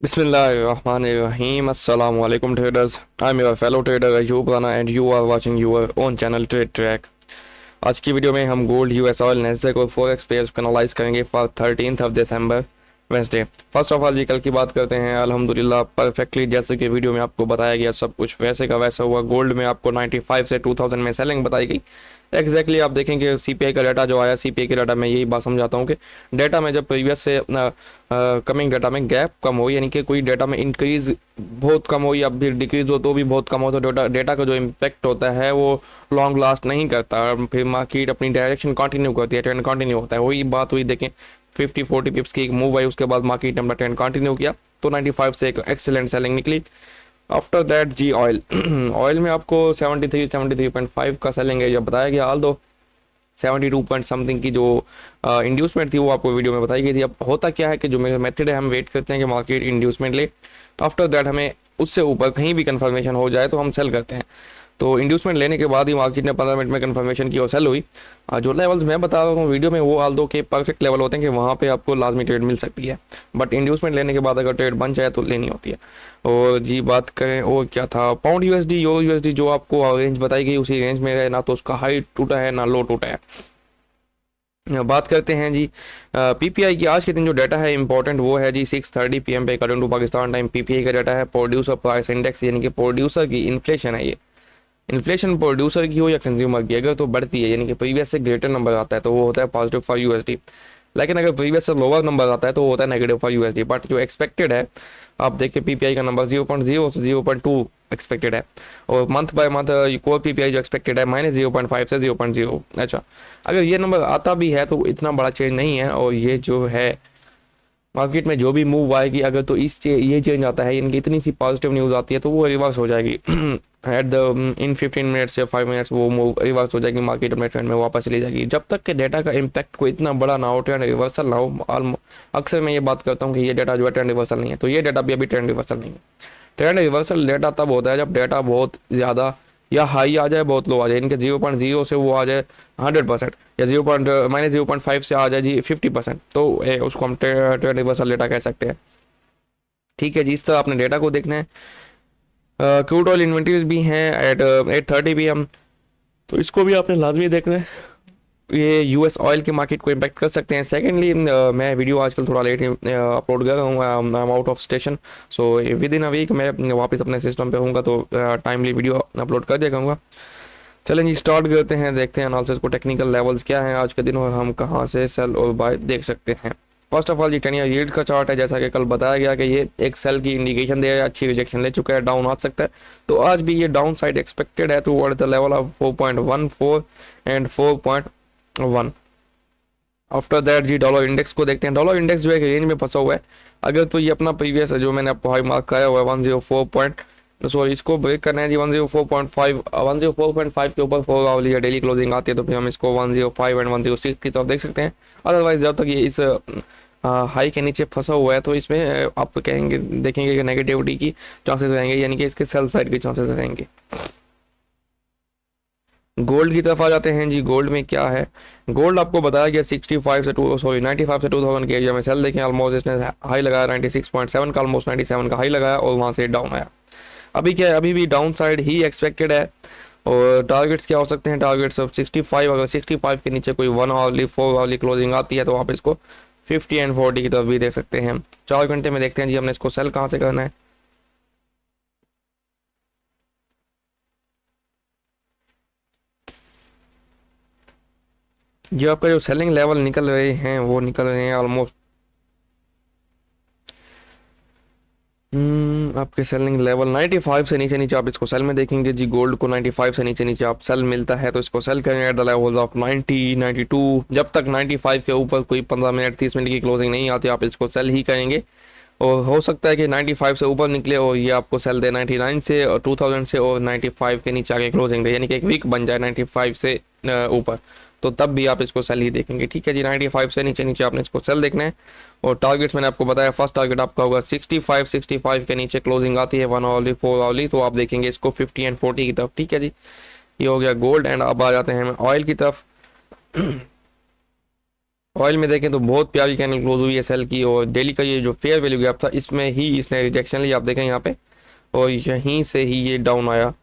Bismillahirrahmanirrahim. Assalamu alaikum traders. I'm your fellow trader Ayub Rana and you are watching your own channel Trade Track. आज की video में हम gold, US oil, Nasdaq और forex pairs को analyse करेंगे for 13th of December Wednesday. First of all जी कल की बात करते हैं। अल्हम्दुलिल्लाह परफेक्टली जैसे कि वीडियो में आपको बताया गया सब कुछ वैसे का वैसा हुआ। गोल्ड में आपको 95 से 2000 में सेलिंग बताई गई। एग्जैक्टली आप देखेंगे सीपीआई का डाटा जो आया, सीपीआई के डाटा में यही बात समझाता हूँ कि डाटा में जब प्रीवियस से कमिंग डाटा में गैप कम हो, यानी कि कोई डाटा में इंक्रीज बहुत कम हो या फिर डिक्रीज हो तो भी बहुत कम हो, तो डाटा का जो इम्पैक्ट होता है वो लॉन्ग लास्ट नहीं करता। फिर मार्केट अपनी डायरेक्शन कंटिन्यू करती है, ट्रेंड कंटिन्यू होता है। वही बात हुई, देखें 50-40 पिप्स की एक मूव आई, उसके बाद मार्केट ने अपना ट्रेंड कंटिन्यू किया तो 95 से एक एक्सेलेंट सेलिंग निकली। आफ्टर दैट जी ऑयल ऑयल में आपको 73-73.5 का सेलिंग एरिया बताया गया। ऑल दो 72 पॉइंट समथिंग की जो इंड्यूसमेंट थी वो आपको वीडियो में बताई गई थी। अब होता क्या है कि जो मेरा मेथड है, हम वेट करते हैं कि मार्केट इंड्यूसमेंट ले, आफ्टर दैट हमें उससे ऊपर कहीं भी कंफर्मेशन हो जाए तो हम सेल करते हैं। तो इंड्यूसमेंट लेने के बाद ही मार्केट ने 15 मिनट में कंफर्मेशन की और सेल हुई। जो लेवल्स मैं बता रहा हूँ वीडियो में वो आल्दो के परफेक्ट लेवल होते हैं कि वहाँ पे आपको लाजमी ट्रेड मिल सकती है, बट इंड्यूसमेंट लेने के बाद अगर ट्रेड बन जाए तो लेनी होती है। और जी बात करें और क्या था, पाउंड यूएसडी, यूरो यूएसडी जो आपको रेंज बताई गई उसी रेंज में है, ना तो उसका हाई टूटा है ना लो टूटा है। बात करते हैं जी पीपीआई की। आज के दिन जो डाटा है इंपॉर्टेंट वो है जी 6:30 PM पे according to Pakistan time PPI का डाटा है प्रोड्यूसर प्राइस इंडेक्स, यानी कि प्रोड्यूसर की इन्फ्लेशन है। ये इन्फ्लेशन प्रोड्यूसर की हो या कंज्यूमर की, अगर तो बढ़ती है यानी कि प्रीवियस से ग्रेटर नंबर आता है तो वो होता है पॉजिटिव फॉर यूएसडी, लेकिन अगर प्रीवियस से लोअर नंबर आता है तो वो होता है नेगेटिव फॉर यूएसडी। बट जो एक्सपेक्टेड है, आप देखिए पीपीआई का नंबर 0.0 से 0.2 एक्सपेक्टेड है, और month by month core PPI जो एक्सपेक्टेड है -0.5 से 0.0। अच्छा, अगर ये नंबर आता भी है तो इतना बड़ा चेंज नहीं है, और ये जो है मार्केट में जो भी मूव आएगी अगर तो ये चेंज आता है, इनकी इतनी सी पॉजिटिव न्यूज़ आती है तो वो रिवर्स हो जाएगी एट द इन 15 मिनट्स या 5 मिनट्स वो मूव रिवर्स हो जाएगी, मार्केट अपने ट्रेंड में वापस चली जाएगी। जब तक के डाटा का इम्पैक्ट को इतना बड़ा ना हो, ट्रेंड रिवर्सल ना हो। अक्सर मैं ये बात करता हूँ कि ये डाटा जो है ट्रेंड रिवर्सल नहीं है, तो ये डाटा भी अभी ट्रेंड रिवर्सल नहीं है। ट्रेंड रिवर्सल डाटा तब होता है जब डाटा बहुत ज़्यादा या हाई आ जाए बहुत लो आ जाए, इनके 0.0 से वो आ जाए 100% या -0.5 से आ जाए जी 50%, तो उसको हम ट्रेंड रिवर्सल डेटा कह सकते हैं। ठीक है जी, इस तरह आपने डेटा को देखना है। क्रूड ऑयल इन्वेंट्रीज भी हैं एट 8:30 PM, तो इसको भी आपने लाजमी देखना है। ये यूएस ऑयल के मार्केट को इम्पैक्ट कर सकते हैं। सेकेंडली मैं वीडियो आजकल थोड़ा लेट अपलोड कर रहा हूँ, I am out of station, so within a week मैं वापस अपने सिस्टम पे होऊंगा तो टाइमली वीडियो अपलोड कर दिया करूँगा। चलें जी स्टार्ट करते हैं, देखते हैं एनालिसिस को, टेक्निकल लेवल्स क्या हैं आज के दिन और हम कहाँ से सेल और बाय देख सकते हैं। फर्स्ट ऑफ ऑल ये 10 ईयर यील्ड का चार्ट है, जैसा कि कल बताया गया कि ये एक सेल की इंडिकेशन दे रहा है, अच्छी रिजेक्शन ले चुका है, डाउन आ सकता है, तो आज भी ये डाउन साइड एक्सपेक्टेड है toward the level of 4.14 and 4.1। After that जी डॉलर इंडेक्स को देखते हैं। डॉलर इंडेक्स जो है रेंज में फंसा हुआ है, अगर तो ये अपना प्रीवियस जो मैंने आपको हाई मार्क कराया हुआ है 104 पॉइंट, सॉरी इसको ब्रेक करना है जी 104.5, 104.5 के ऊपर 4 आवली या डेली क्लोजिंग आती है तो फिर हम इसको 105 एंड 106 की तरफ देख सकते हैं। अदरवाइज जब तक ये इस हाई के नीचे फंसा हुआ है तो इसमें आप कहेंगे देखेंगे कि नेगेटिविटी की चांसेस रहेंगे, यानी कि इसके सेल साइड के चांसेस रहेंगे। गोल्ड की तरफ आ जाते हैं जी। गोल्ड में क्या है, गोल्ड आपको बताया गया 95 से 2000 के एरिया में सेल देखें, ऑलमोस्ट इसने हाई लगाया 96.7 का, ऑलमोस्ट 97 का हाई लगाया और वहां से डाउन आया। अभी क्या है, अभी भी डाउन साइड ही एक्सपेक्टेड है। और टारगेट्स क्या हो सकते हैं, टारगेट्स ऑफ 65, अगर 65 के नीचे कोई 1 आवली 4 आवली क्लोजिंग आती है तो आप इसको 50 एंड 40 की तरफ भी देख सकते हैं। 4 घंटे में देखते हैं जी हमने इसको सेल कहाँ से करना है। जो आपका जो सेलिंग लेवल निकल रहे हैं वो निकल रहे हैं ऑलमोस्ट आपके सेलिंग लेवल 95 से नीचे नीचे आप इसको सेल में देखेंगे जी। गोल्ड को 95 से नीचे नीचे आप सेल मिलता है तो इसको सेल करेंगे एट द लेवल ऑफ 90, 92। जब तक 95 के ऊपर कोई 15 मिनट 30 मिनट की क्लोजिंग नहीं आती आप इसको सेल ही करेंगे। और हो सकता है कि 95 से ऊपर निकले और ये आपको सेल दे 99 से और 2000 से, और 95 के नीचे आके क्लोजिंग दे, यानी कि एक वीक बन जाए 95 से ऊपर, तो तब भी आप इसको सेल ही देखेंगे। ठीक है जी, 95 से नीचे नीचे आपने इसको सेल देखना है। और टारगेट्स मैंने आपको बताया, फर्स्ट टारगेट आपका होगा 65 के नीचे क्लोजिंग आती है 1 आवली 4 आवली तो आप देखेंगे इसको 50 एंड 40 की तरफ। ठीक है जी, ये हो गया गोल्ड। एंड अब आ जाते हैं ऑयल की तरफ। ऑयल में देखें तो बहुत प्यारी कैंडल क्लोज हुई है सेल की, और डेली का ये जो फेयर वैल्यू गैप था इसमें ही इसने रिजेक्शन ली, आप देखें यहाँ पे, और यहीं से ही ये डाउन आया।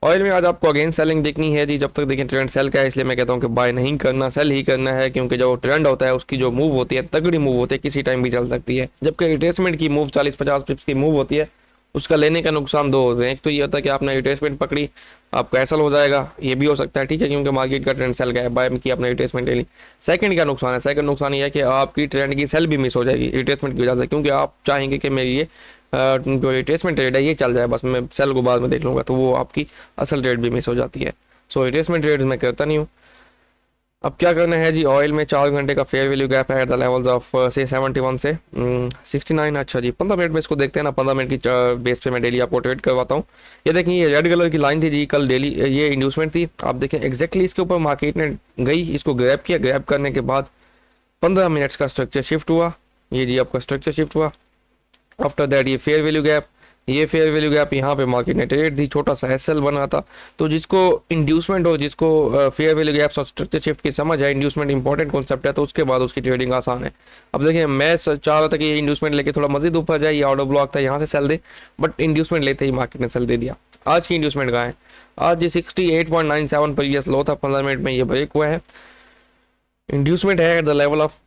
ऑयल में आज आपको अगेन सेलिंग देखनी है जी, जब तक देखें ट्रेंड सेल का है, इसलिए मैं कहता हूँ कि बाय नहीं करना, सेल ही करना है, क्योंकि जो ट्रेंड होता है उसकी जो मूव होती है तगड़ी मूव होती है, किसी टाइम भी चल सकती है। जबकि रिट्रेसमेंट की मूव 40-50 पिप्स की मूव होती है, उसका लेने का नुकसान दो होते हैं। एक तो ये होता है कि आपने रिट्रेसमेंट पकड़ी, आपका एसल हो जाएगा, ये भी हो सकता है, ठीक है, क्योंकि मार्केट का ट्रेंड सेल का है, बाय की आपने रिट्रेसमेंट ले ली। सेकंड क्या नुकसान है, सेकंड नुकसान ये है कि आपकी ट्रेंड की सेल भी मिस हो जाएगी रिट्रेसमेंट की वजह से, क्योंकि आप चाहेंगे कि मेरी ये जो रिट्रेसमेंट ट्रेड है ये चल जाए, बस मैं सेल को बाद में देख लूँगा, तो वो आपकी असल ट्रेड भी मिस हो जाती है। सो रिट्रेसमेंट ट्रेड मैं करता नहीं हूँ। अब क्या करना है जी, ऑयल में 4 घंटे का फेयर वैल्यू गैप है एट द लेवल्स ऑफ से 71 से 69। अच्छा जी 15 मिनट में इसको देखते हैं ना, 15 मिनट की बेस पे मैं डेली आपको ट्रेड करवाता हूँ। ये देखें, ये रेड कलर की लाइन थी जी, कल डेली ये इंड्यूसमेंट थी, आप देखें एग्जैक्टली इसके ऊपर मार्केट ने गई, इसको ग्रैब किया, ग्रैब करने के बाद 15 मिनट्स का स्ट्रक्चर शिफ्ट हुआ, ये जी आपका स्ट्रक्चर शिफ्ट हुआ। आफ्टर दैट ये फेयर वैल्यू गैप, ये फेयर वैल्यू गैप यहाँ पे मार्केट ने ट्रेड दी, छोटा सा एसएल बना था। तो जिसको इंड्यूसमेंट हो, जिसको फेयर वैल्यू गैप्स और स्ट्रक्चर शिफ्ट की समझ है, इंड्यूसमेंट इंपॉर्टेंट कॉन्सेप्ट है, तो उसके बाद उसकी ट्रेडिंग आसान है। अब देखिए मैं चाह रहा था कि ये इंड्यूसमेंट लेके थोड़ा मजीद ऊपर जाए, ये ऑर्डर ब्लॉक था यहाँ से सेल दे, बट इंड्यूसमेंट लेते ही मार्केट ने सेल दे दिया। आज की इंड्यूसमेंट कहाँ है, आज ये 68.97 पर ये लो था, 15 मिनट में ये ब्रेक हुआ है। इंड्यूसमेंट है एट द लेवल ऑफ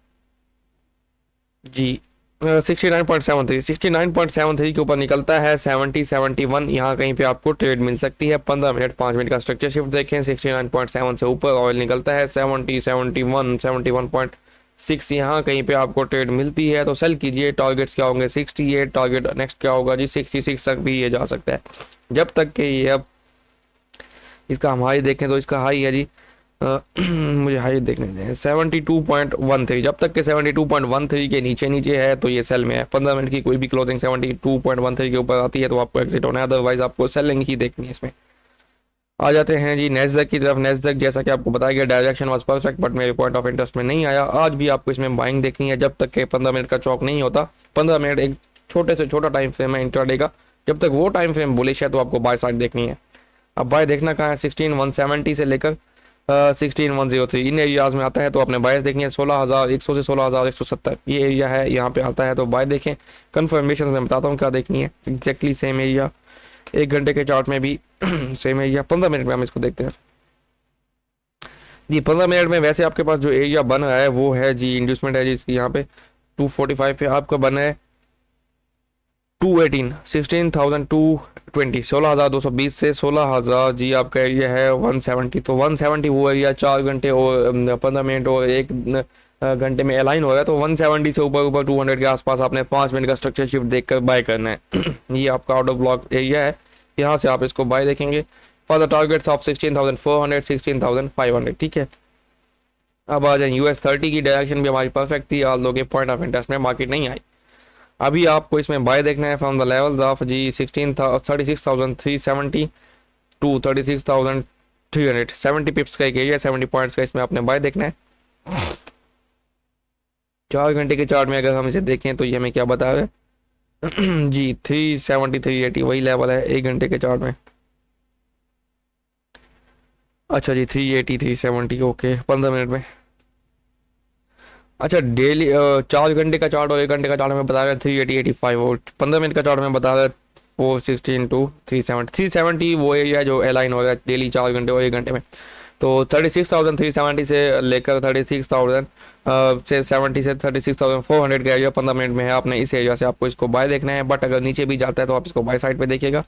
जी 69.73 के ऊपर निकलता है 70-71, यहाँ कहीं पे आपको ट्रेड मिल सकती है। 15 मिनट 5 मिनट का स्ट्रक्चर शिफ्ट देखें, 69.7 से ऊपर ऑयल निकलता है 70, 71, 71.6, यहाँ कहीं पे आपको ट्रेड मिलती है तो सेल कीजिए। टारगेट्स क्या होंगे 68, टारगेट नेक्स्ट क्या होगा जी 66 तक भी ये जा सकता है, जब तक कि ये अब इसका हम हाई देखें तो इसका हाई है जी मुझे हाई देखने दें 72.13, जब तक के 72.13 के नीचे है तो ये सेल में है। 15 मिनट की कोई भी क्लोजिंग 72.13 के ऊपर आती है तो आपको एग्जिट होना है, अदरवाइज आपको सेलिंग ही देखनी है। इसमें आ जाते हैं जी नेस्डैक की तरफ। नेस्डैक जैसा कि आपको बताया गया डायरेक्शन वाज परफेक्ट, बट मेरे पॉइंट ऑफ इंटरेस्ट में नहीं आया। आज भी आपको इसमें बाइंग देखनी है जब तक के 15 मिनट का चौक नहीं होता। 15 मिनट एक छोटे से छोटा टाइम फ्रेम है इंट्राडे का, जब तक वो टाइम फ्रेम बुलिश है तो आपको बाय साइड देखनी है। अब बाय देखना कहाँ है, 16,170 से लेकर 16,103 इन एरियाज में आता है तो आपने बाय देखनी है। 16,100 से 16,170 ये एरिया है, यहाँ पे आता है तो बाय देखें। कन्फर्मेशन में बताता हूँ क्या देखनी है, एग्जैक्टली सेम एरिया, 1 घंटे के चार्ट में भी सेम एरिया। 15 मिनट में हम इसको देखते हैं जी। 15 मिनट में वैसे आपके पास जो एरिया बन रहा है वो है जी इंड्यूसमेंट है जी इसकी, यहाँ पे 245 पे आपका बना है 218, 16,220, 16,220 से 16,000 जी आपका एरिया है 170। तो 170 वो एरिया 4 घंटे और 15 मिनट और 1 घंटे में अलाइन हो रहा है, तो 170 से ऊपर 200 के आसपास आपने 5 मिनट का स्ट्रक्चर शिफ्ट देखकर बाय करना है। ये आपका आउट ऑफ ब्लॉक एरिया है, यहाँ से आप इसको बाय देखेंगे फॉर द टारगेट्स ऑफ 16,400, 16,500, ठीक है। अब आ जाए US30 की डायरेक्शन भी हमारी परफेक्ट थी, ऑल लोग पॉइंट ऑफ इंटरेस्ट में मार्केट नहीं आई। अभी आपको इसमें बाय देखना है फ्रॉम द लेवल्स ऑफ जी 36,370 टू 36,300, 70 पिप्स का एक एरिया, 70 पॉइंट्स का, इसमें आपने बाय देखना है। 4 घंटे के चार्ट में अगर हम इसे देखें तो ये हमें क्या बता रहा है जी 370, 380 वही लेवल है 1 घंटे के चार्ट में। अच्छा जी 380, 370 ओके 15 मिनट में। अच्छा डेली 4 घंटे का चार्ट और 1 घंटे का चार्ट में बता रहा है 380, 85, और 15 मिनट का चार्ट में बता रहा है 416 टू 370। 370 वो एरिया जो अलाइन हो रहा है डेली 4 घंटे और 1 घंटे में। तो 36,370 से लेकर 36,000 से 70 से 36,400 का एरिया 15 मिनट में है। आपने इस एरिया से आपको इसको बाय देखना है, बट अगर नीचे भी जाता है तो आप इसको बाय साइड पे देखिएगा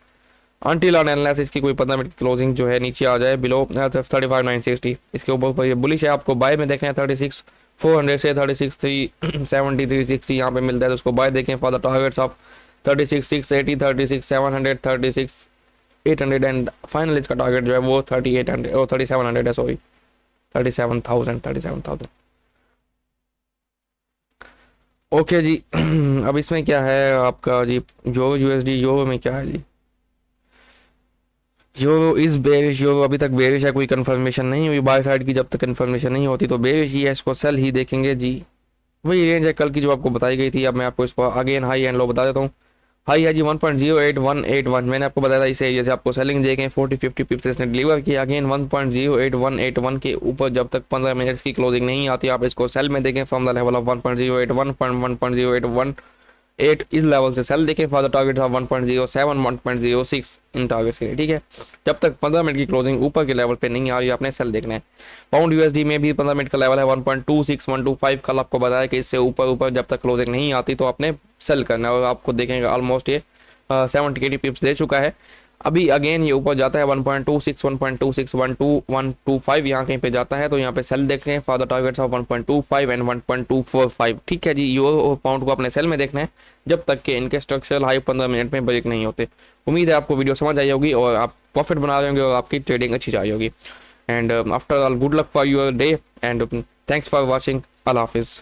अनटिल एंड अनलेस इसकी कोई 15 मिनट की क्लोजिंग जो है नीचे आ जाए बिलो 35,960, इसके ऊपर ये बुलिश है, आपको बाय में देखना है 36,400 से 36,370, 360 यहाँ पे मिलता है तो उसको बाय देखें for the targets of 36,680, 36,700, 36,800 and final इसका टारगेट जो है वो 3800 और 3700 है, सॉरी 37,000। ओके जी अब इसमें क्या है आपका जी यूरो USD, यूरो में क्या है जी, यूरो इस बेरिश, यूरो अभी तक बेरिश है, कोई कंफर्मेशन नहीं हुई बाय साइड की, जब तक कंफर्मेशन नहीं होती तो बेरिश ही है, इसको सेल ही देखेंगे जी। वही रेंज है कल की जो आपको बताई गई थी। अब मैं आपको इसको अगेन हाई एंड लो बता देता हूँ। हाई है जी 1.08181, मैंने आपको बताया था इस एरिया से आपको सेलिंग देखें 40-50 पिप्स इसने डिलीवर किया। अगेन 1.08181 के ऊपर जब तक 15 मिनट्स की क्लोजिंग नहीं आती आप इसको सेल में देखें फ्रॉम द लेवल ऑफ 1.081.1.0818 इस लेवल से सेल देखें for the target of 1.07 1.06 in targets के लिए, ठीक है। जब तक 15 मिनट की क्लोजिंग ऊपर के लेवल पे नहीं आ रही आपने सेल देखना है। पाउंड यूएसडी में भी 15 मिनट का लेवल है 1.26125, कल आपको बताया कि इससे ऊपर जब तक क्लोजिंग नहीं आती तो आपने सेल करना है। और आपको देखेंगे ऑलमोस्ट ये 70-80 पिप्स दे चुका है। अभी अगेन ये ऊपर जाता है 1.26 1.26 1.2125 यहाँ कहीं पे जाता है तो यहाँ पे सेल देखें for the targets of 1.25 and 1.245, ठीक है जी। यूरो और पाउंड को अपने सेल में देखना है जब तक कि इनके स्ट्रक्चरल हाई 15 मिनट में ब्रेक नहीं होते। उम्मीद है आपको वीडियो समझ आई होगी और आप प्रॉफिट बना रहे होंगे और आपकी ट्रेडिंग अच्छी जा रही होगी। And after all good luck for your day and thanks for watching. अल्लाह हाफिज़।